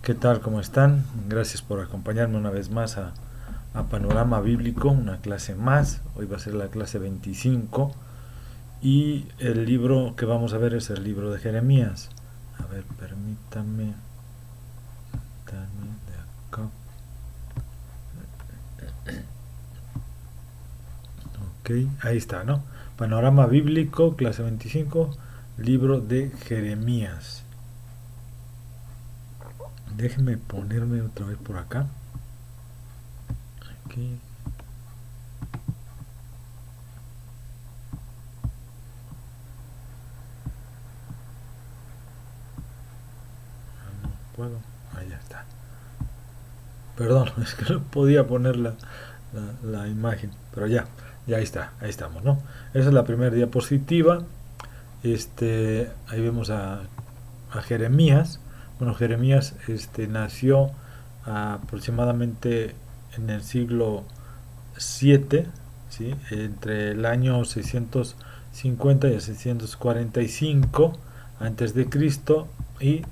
¿Qué tal? ¿Cómo están? Gracias por acompañarme una vez más a Panorama Bíblico, una clase más. Hoy va a ser la clase 25 y el libro que vamos a ver es el libro de Jeremías. A ver, permítame. Dame de acá. Ok, ahí está, ¿no? Panorama Bíblico, clase 25, libro de Jeremías. Déjenme ponerme otra vez por acá. Aquí. No puedo. Ahí ya está. Perdón, es que no podía poner la imagen, pero ya ahí estamos, ¿no? Esa es la primera diapositiva. Ahí vemos a Jeremías. Bueno, Jeremías nació aproximadamente en el siglo 7, ¿sí? Entre el año 650 y el 645 antes de Cristo, y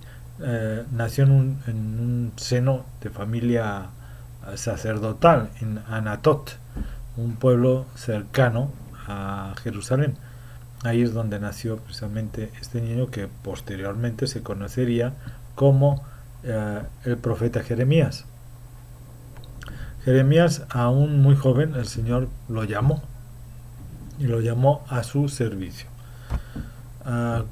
nació en un seno de familia sacerdotal en Anatot, un pueblo cercano a Jerusalén. Ahí es donde nació precisamente este niño que posteriormente se conocería como el profeta Jeremías. Jeremías, aún muy joven, el Señor lo llamó y lo llamó a su servicio. Ah,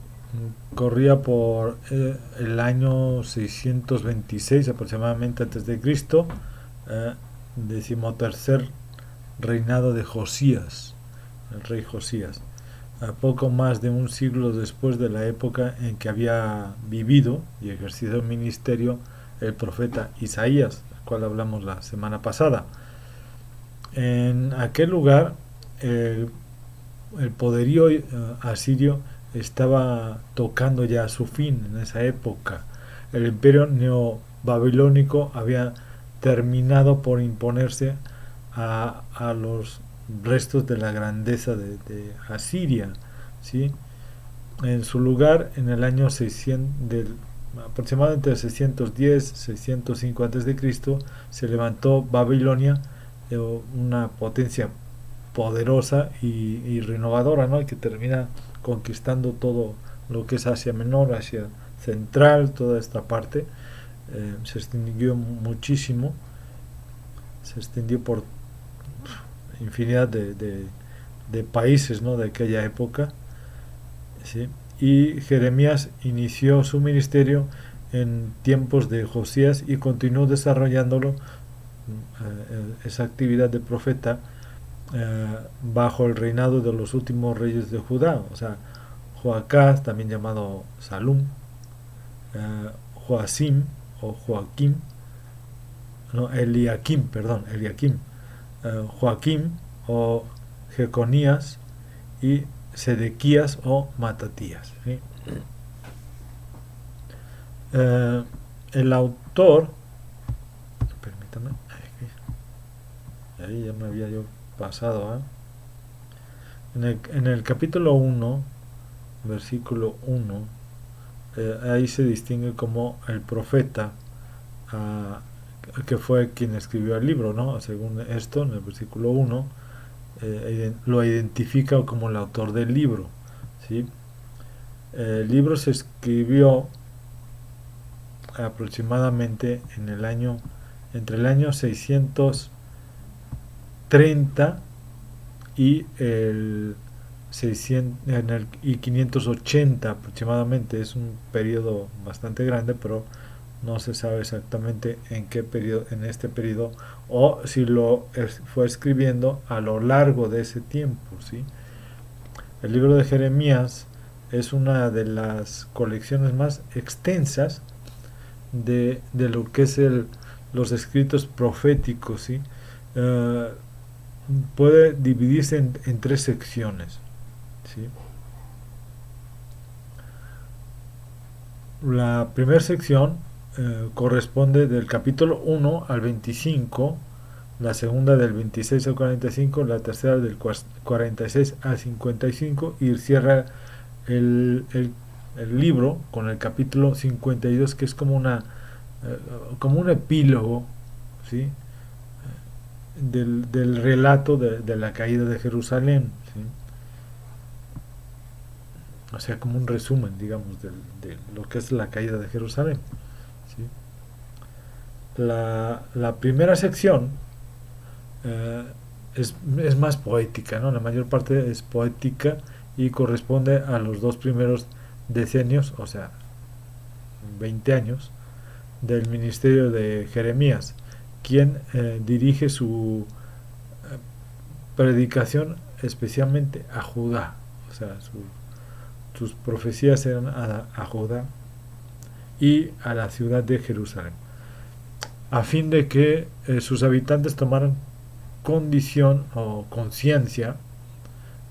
Corría por el año 626 aproximadamente antes de Cristo, eh, decimotercer reinado de Josías, el rey Josías, a poco más de un siglo después de la época en que había vivido y ejercido el ministerio el profeta Isaías, del cual hablamos la semana pasada. En aquel lugar el poderío asirio estaba tocando ya a su fin en esa época. El imperio neobabilónico había terminado por imponerse a los restos de la grandeza de Asiria, ¿sí? En su lugar, en el año 600, aproximadamente 610-605 a.C., se levantó Babilonia, una potencia poderosa y renovadora, ¿no? Que termina conquistando todo lo que es Asia Menor, Asia Central, toda esta parte. Se extendió muchísimo, se extendió por infinidad de países, ¿no? De aquella época, ¿sí? Y Jeremías inició su ministerio en tiempos de Josías y continuó desarrollándolo, esa actividad de profeta, bajo el reinado de los últimos reyes de Judá, o sea, Joacás, también llamado Salum, Joacim o Joaquim, no, Eliakim, perdón, Eliakim, Joaquim o Jeconías y Sedequías o Matatías, ¿sí? El autor, permítame, ahí ya me había yo pasado, ¿eh? En el capítulo 1, versículo 1, ahí se distingue como el profeta, que fue quien escribió el libro, ¿no? Según esto, en el versículo 1, lo identifica como el autor del libro, ¿sí? El libro se escribió aproximadamente entre el año 630 y el 580 aproximadamente. Es un periodo bastante grande, pero no se sabe exactamente en qué periodo, en este periodo, o si lo fue escribiendo a lo largo de ese tiempo, ¿sí? El libro de Jeremías es una de las colecciones más extensas de lo que es los escritos proféticos, ¿sí? Eh, Puede dividirse en tres secciones, ¿sí? La primera sección corresponde del capítulo 1 al 25, la segunda del 26 al 45, la tercera del 46 al 55 y cierra el libro con el capítulo 52, que es como una como un epílogo, ¿sí? Del relato de la caída de Jerusalén, ¿sí? O sea, como un resumen, digamos, de lo que es la caída de Jerusalén, ¿sí? La primera sección eh, es más poética, ¿no? La mayor parte es poética y corresponde a los dos primeros decenios, o sea, 20 años, del ministerio de Jeremías, quien dirige su predicación especialmente a Judá, o sea, sus profecías eran a Judá y a la ciudad de Jerusalén, a fin de que sus habitantes tomaran condición o conciencia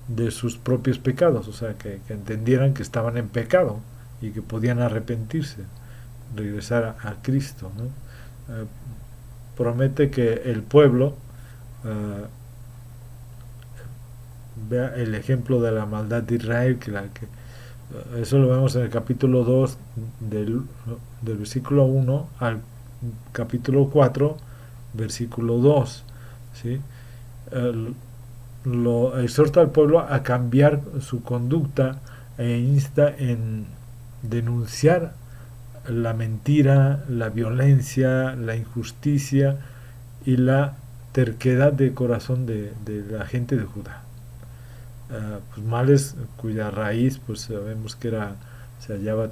de sus propios pecados, o sea, que entendieran que estaban en pecado y que podían arrepentirse, regresar a Cristo, ¿no? Promete que el pueblo vea el ejemplo de la maldad de Israel, eso lo vemos en el capítulo 2 del versículo 1 al capítulo 4 versículo 2, ¿sí? El, lo exhorta al pueblo a cambiar su conducta e insta en denunciar la mentira, la violencia, la injusticia y la terquedad de corazón de la gente de Judá. Pues males cuya raíz pues sabemos que se hallaba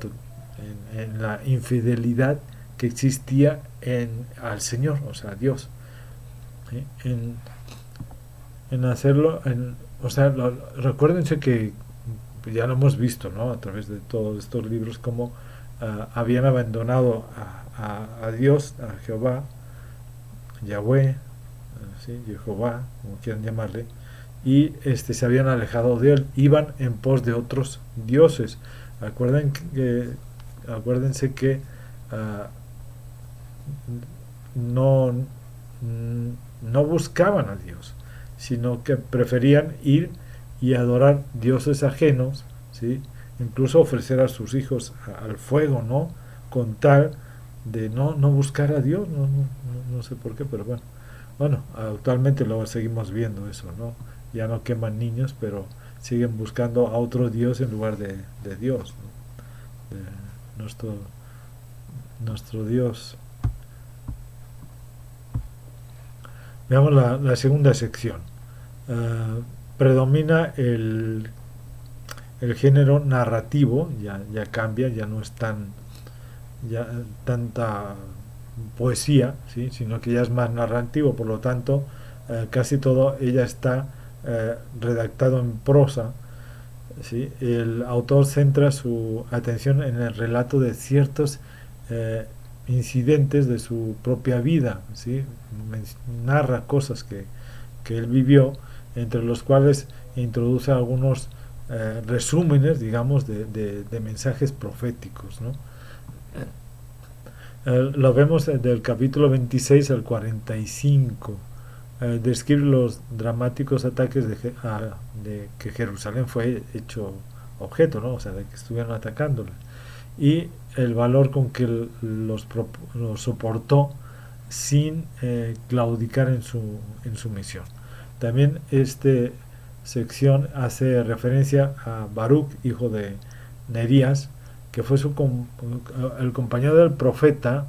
en la infidelidad que existía al Señor, o sea, a Dios. ¿Sí? En hacerlo, o sea, recuérdense que ya lo hemos visto, ¿no? A través de todos estos libros, como habían abandonado a Dios, a Jehová, Yahweh, ¿sí? Jehová, como quieran llamarle, y se habían alejado de él, iban en pos de otros dioses. Acuérdense que uh, no, no buscaban a Dios, sino que preferían ir y adorar dioses ajenos, ¿sí? Incluso ofrecer a sus hijos al fuego, ¿no? Con tal de no buscar a Dios, no sé por qué, pero bueno, actualmente lo seguimos viendo eso, ¿no? Ya no queman niños, pero siguen buscando a otro Dios en lugar de Dios, ¿no? De nuestro Dios. Veamos la segunda sección. Predomina el género narrativo, ya cambia, ya no es tanta poesía, ¿sí? Sino que ya es más narrativo, por lo tanto, casi todo ella está redactado en prosa, ¿sí? El autor centra su atención en el relato de ciertos eh, incidentes de su propia vida, ¿sí? Narra cosas que él vivió, entre los cuales introduce algunos resúmenes, digamos, de mensajes proféticos, ¿no? Lo vemos del capítulo 26 al 45. Describe los dramáticos ataques de que Jerusalén fue hecho objeto, ¿no? O sea, de que estuvieron atacándola. Y el valor con que los soportó sin claudicar en su misión. También esta sección hace referencia a Baruch, hijo de Nerías, que fue el compañero del profeta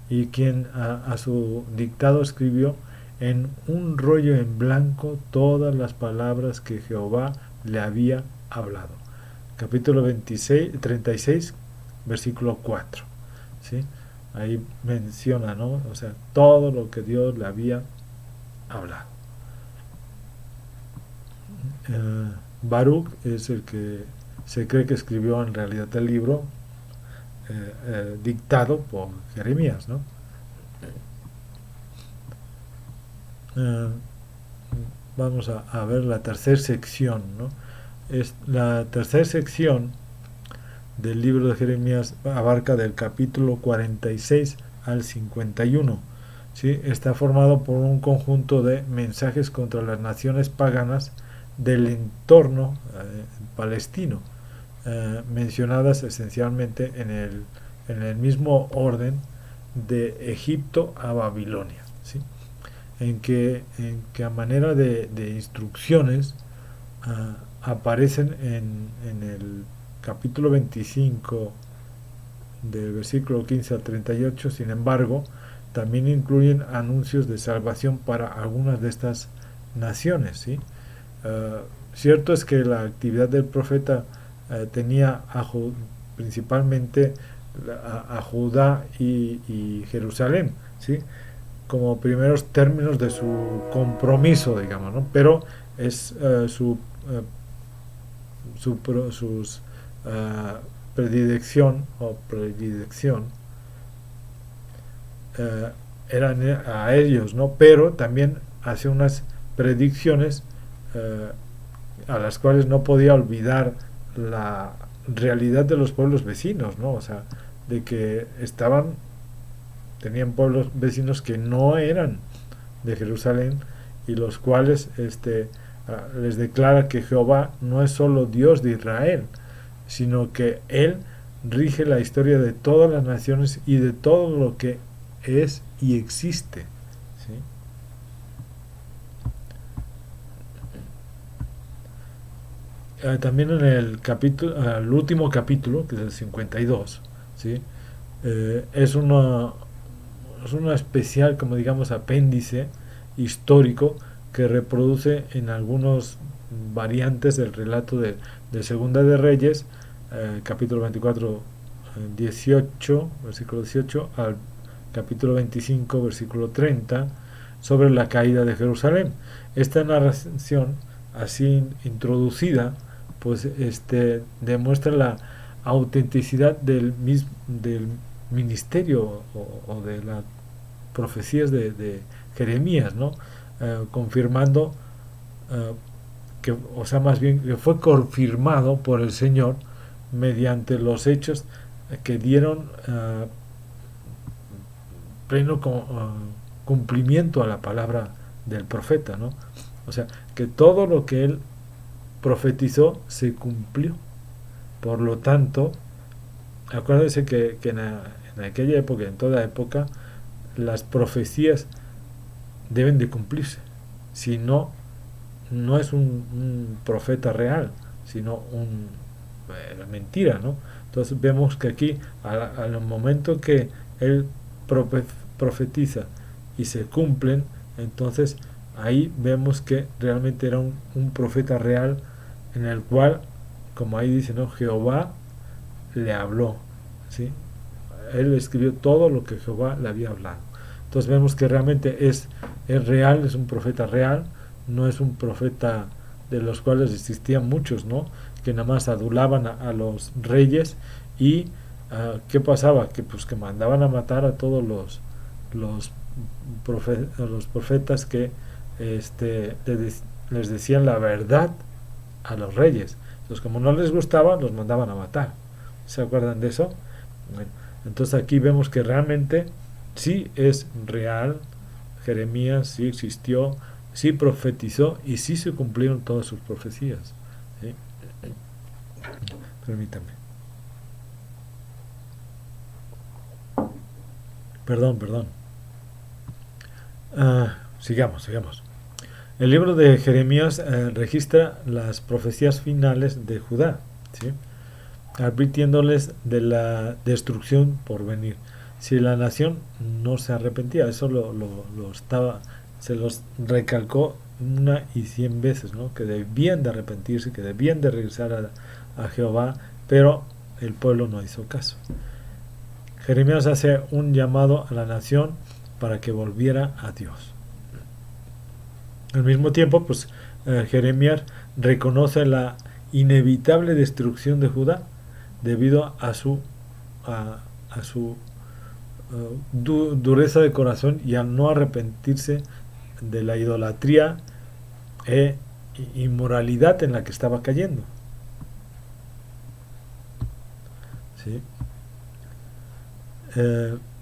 y quien a su dictado escribió en un rollo en blanco todas las palabras que Jehová le había hablado. Capítulo 36, versículo 4. ¿Sí? Ahí menciona, ¿no? O sea, todo lo que Dios le había hablado. Baruch es el que se cree que escribió en realidad el libro dictado por Jeremías, ¿no? Vamos a ver la tercera sección, ¿no? La tercera sección del libro de Jeremías abarca del capítulo 46 al 51. ¿Sí? Está formado por un conjunto de mensajes contra las naciones paganas del entorno palestino, mencionadas esencialmente en el mismo orden de Egipto a Babilonia, ¿sí? En que a manera de instrucciones aparecen en el capítulo 25 del versículo 15 al 38. Sin embargo, también incluyen anuncios de salvación para algunas de estas naciones, ¿sí? Cierto es que la actividad del profeta tenía principalmente a Judá y Jerusalén, ¿sí? Como primeros términos de su compromiso, digamos, ¿no? Pero es sus predilección o predilección eh, eran a ellos, ¿no? Pero también hace unas predicciones eh, a las cuales no podía olvidar la realidad de los pueblos vecinos, ¿no? O sea, de que tenían pueblos vecinos que no eran de Jerusalén y los cuales les declara que Jehová no es solo Dios de Israel, sino que Él rige la historia de todas las naciones y de todo lo que es y existe. ¿Sí? También en el último capítulo, que es el 52, ¿sí? Es una especial, como digamos, apéndice histórico que reproduce en algunos variantes del relato de Segunda de Reyes, capítulo 24, 18, versículo 18, al capítulo 25, versículo 30, sobre la caída de Jerusalén. Esta narración, así introducida, pues demuestra la autenticidad del ministerio o de las profecías de Jeremías, ¿no? Confirmando que, o sea, más bien que fue confirmado por el Señor mediante los hechos que dieron pleno cumplimiento a la palabra del profeta, ¿no? O sea, que todo lo que él profetizó se cumplió. Por lo tanto, acuérdense que en aquella época, en toda época, las profecías deben de cumplirse. Si no, no es un profeta real, sino mentira, ¿no? Entonces vemos que aquí, al momento que él profetiza y se cumplen, entonces ahí vemos que realmente era un profeta real en el cual, como ahí dice, ¿no? Jehová le habló, ¿sí? Él escribió todo lo que Jehová le había hablado. Entonces vemos que realmente es real, es un profeta real, no es un profeta de los cuales existían muchos, ¿no? Que nada más adulaban a los reyes y ¿qué pasaba? Que pues que mandaban a matar a todos los, los profetas que les decían la verdad a los reyes. Entonces, como no les gustaba, los mandaban a matar. ¿Se acuerdan de eso? Bueno, entonces aquí vemos que realmente sí es real. Jeremías sí existió, sí profetizó y sí se cumplieron todas sus profecías. ¿Sí? Permítame. Perdón, perdón. Sigamos. El libro de Jeremías registra las profecías finales de Judá, ¿sí? Advirtiéndoles de la destrucción por venir. Si la nación no se arrepentía, eso se los recalcó 1 y 100 veces, ¿no? Que debían de arrepentirse, que debían de regresar a Jehová, pero el pueblo no hizo caso. Jeremías hace un llamado a la nación para que volviera a Dios. Al mismo tiempo, pues Jeremías reconoce la inevitable destrucción de Judá debido a su dureza de corazón y al no arrepentirse de la idolatría e inmoralidad en la que estaba cayendo. ¿Sí?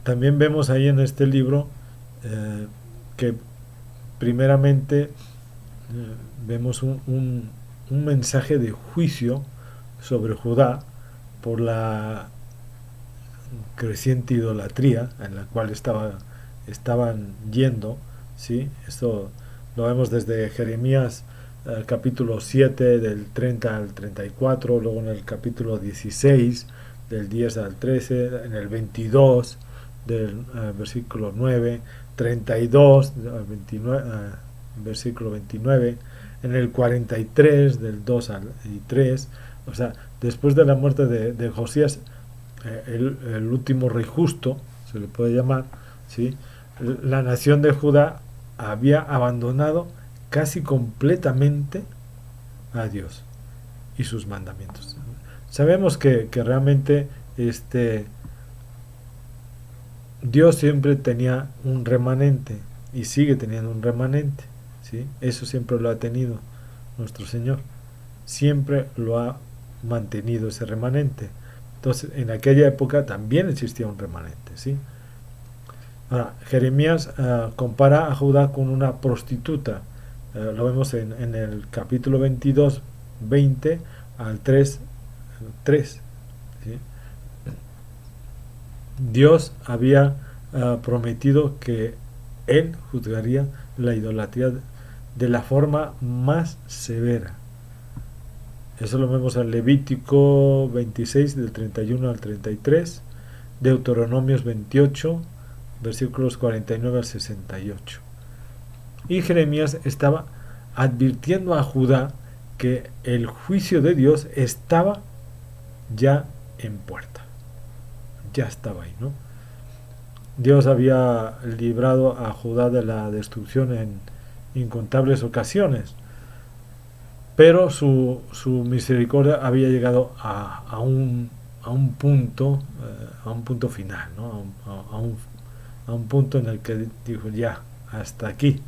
También vemos ahí en este libro que primeramente vemos un mensaje de juicio sobre Judá por la creciente idolatría en la cual estaban yendo, ¿sí? Esto lo vemos desde Jeremías capítulo 7 del 30 al 34, luego en el capítulo 16 del 10 al 13, en el 22 del versículo 9, 32 al 29, versículo 29, en el 43 del 2 al 3, o sea, después de la muerte de Josías, el último rey justo, se le puede llamar, ¿sí? La nación de Judá había abandonado casi completamente a Dios y sus mandamientos. Sabemos que realmente Dios siempre tenía un remanente y sigue teniendo un remanente, ¿sí? Eso siempre lo ha tenido nuestro Señor. Siempre lo ha mantenido ese remanente. Entonces, en aquella época también existía un remanente, ¿sí? Ahora, Jeremías compara a Judá con una prostituta. Lo vemos en el capítulo 22, 20 al 3, 3, ¿sí? Dios había prometido que Él juzgaría la idolatría de la forma más severa. Eso lo vemos en Levítico 26 del 31 al 33, Deuteronomios 28, versículos 49 al 68. Y Jeremías estaba advirtiendo a Judá que el juicio de Dios estaba ya en puerta. Ya estaba ahí, ¿no? Dios había librado a Judá de la destrucción en incontables ocasiones, pero su misericordia había llegado a un punto final, ¿no? A un punto en el que dijo ya, hasta aquí,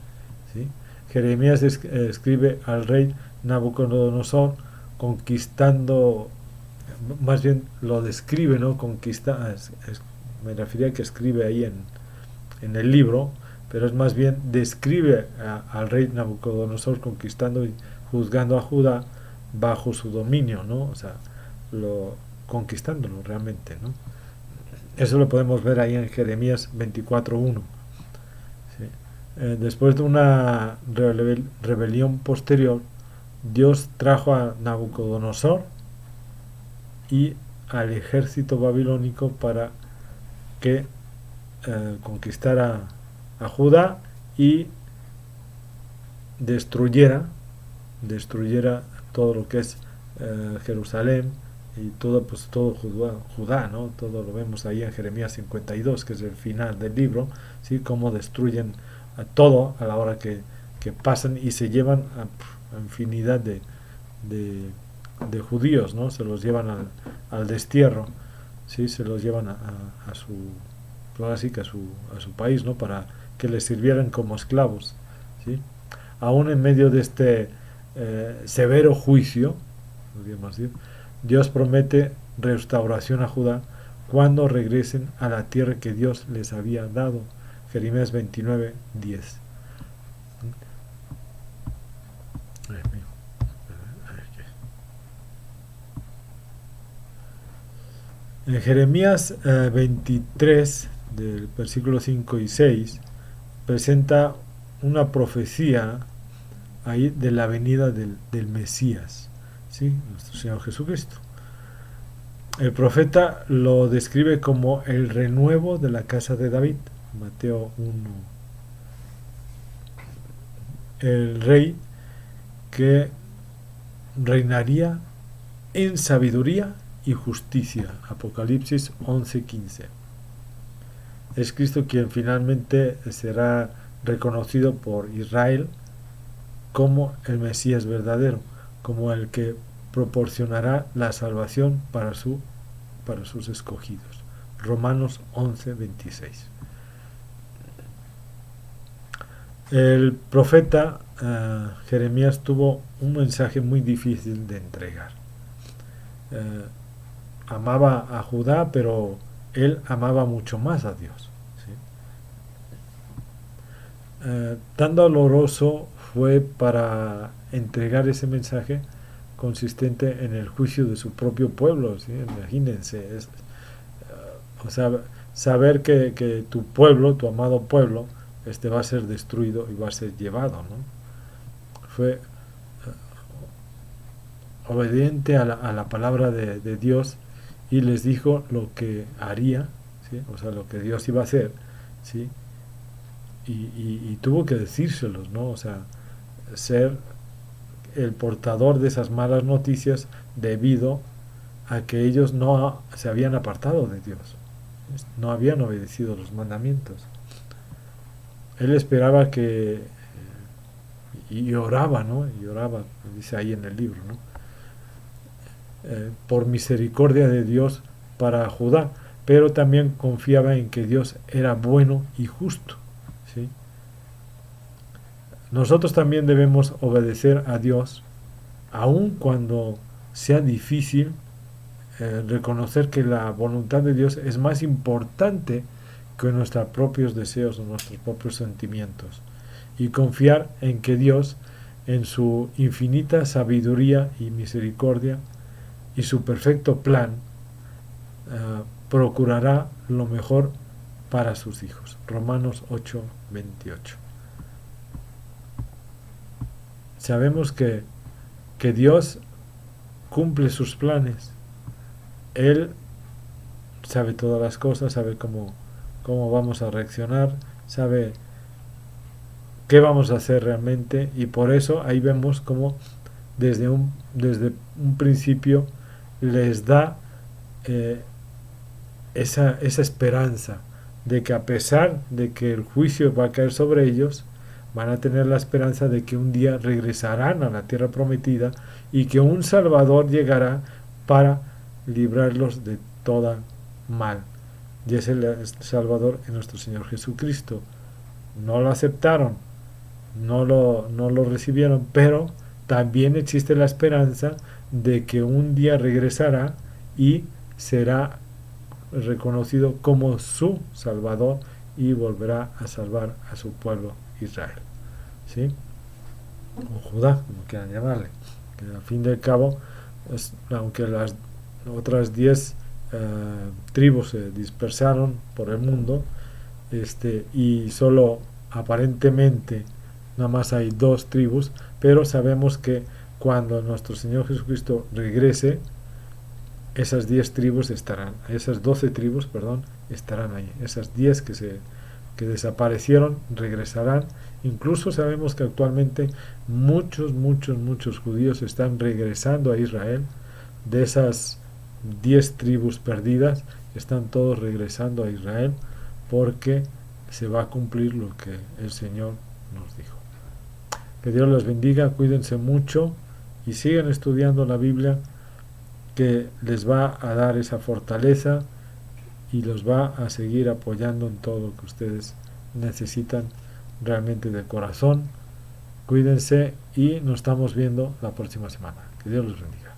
¿sí? Jeremías escribe al rey Nabucodonosor conquistando, más bien lo describe, ¿no? Me refería a que escribe ahí en el libro, pero es más bien describe al rey Nabucodonosor conquistando y juzgando a Judá bajo su dominio, ¿no? O sea, conquistándolo realmente, ¿no? Eso lo podemos ver ahí en Jeremías 24:1. ¿Sí? Después de una rebelión posterior, Dios trajo a Nabucodonosor y al ejército babilónico para que conquistara a Judá y destruyera todo lo que es Jerusalén y todo Judá, ¿no? Todo lo vemos ahí en Jeremías 52, que es el final del libro, ¿sí? Cómo destruyen todo a la hora que pasan y se llevan a infinidad de judíos, ¿no? Se los llevan al destierro, ¿sí? Se los llevan a su, ahora sí que a su país, ¿no? Para que les sirvieran como esclavos, ¿sí? Aún en medio de este severo juicio, Dios promete restauración a Judá cuando regresen a la tierra que Dios les había dado. Jeremías 29:10. En Jeremías 23, del versículo 5 y 6, presenta una profecía ahí de la venida del Mesías, ¿sí? Nuestro Señor Jesucristo. El profeta lo describe como el renuevo de la casa de David, Mateo 1. El rey que reinaría en sabiduría y justicia, Apocalipsis 11:15. Es Cristo quien finalmente será reconocido por Israel como el Mesías verdadero, como el que proporcionará la salvación para sus escogidos. Romanos 11:26. El profeta Jeremías tuvo un mensaje muy difícil de entregar. Amaba a Judá, pero él amaba mucho más a Dios, ¿sí? Tan doloroso fue para entregar ese mensaje consistente en el juicio de su propio pueblo, ¿sí? Imagínense, o sea, saber que tu pueblo, tu amado pueblo, va a ser destruido y va a ser llevado, ¿no? Fue obediente a la palabra de Dios y les dijo lo que haría, ¿sí? O sea, lo que Dios iba a hacer, ¿sí? Y tuvo que decírselos, ¿no? O sea, ser el portador de esas malas noticias debido a que ellos no se habían apartado de Dios, no habían obedecido los mandamientos. Él esperaba que y oraba, ¿no? Y oraba, dice ahí en el libro, ¿no? Por misericordia de Dios para Judá, pero también confiaba en que Dios era bueno y justo, ¿sí? Nosotros también debemos obedecer a Dios, aun cuando sea difícil reconocer que la voluntad de Dios es más importante que nuestros propios deseos o nuestros propios sentimientos, y confiar en que Dios, en su infinita sabiduría y misericordia y su perfecto plan, procurará lo mejor para sus hijos. Romanos 8:28. Sabemos que Dios cumple sus planes. Él sabe todas las cosas, sabe cómo vamos a reaccionar, sabe qué vamos a hacer realmente, y por eso ahí vemos cómo desde un principio les da eh, esa esperanza de que, a pesar de que el juicio va a caer sobre ellos, van a tener la esperanza de que un día regresarán a la tierra prometida y que un Salvador llegará para librarlos de toda mal. Y es el Salvador en nuestro Señor Jesucristo. No lo aceptaron, no lo recibieron, pero también existe la esperanza de que un día regresará y será reconocido como su Salvador y volverá a salvar a su pueblo Israel, ¿sí? O Judá, como quieran llamarle, que al fin y al cabo, aunque las otras 10 tribus se dispersaron por el mundo, y solo aparentemente nada más hay 2 tribus, pero sabemos que cuando nuestro Señor Jesucristo regrese, esas 10 tribus estarán, esas 12 tribus, perdón, estarán ahí. Esas 10 que desaparecieron regresarán. Incluso sabemos que actualmente muchos judíos están regresando a Israel. De esas 10 tribus perdidas, están todos regresando a Israel porque se va a cumplir lo que el Señor nos dijo. Que Dios los bendiga, cuídense mucho y sigan estudiando la Biblia, que les va a dar esa fortaleza y los va a seguir apoyando en todo lo que ustedes necesitan realmente de corazón. Cuídense y nos estamos viendo la próxima semana. Que Dios los bendiga.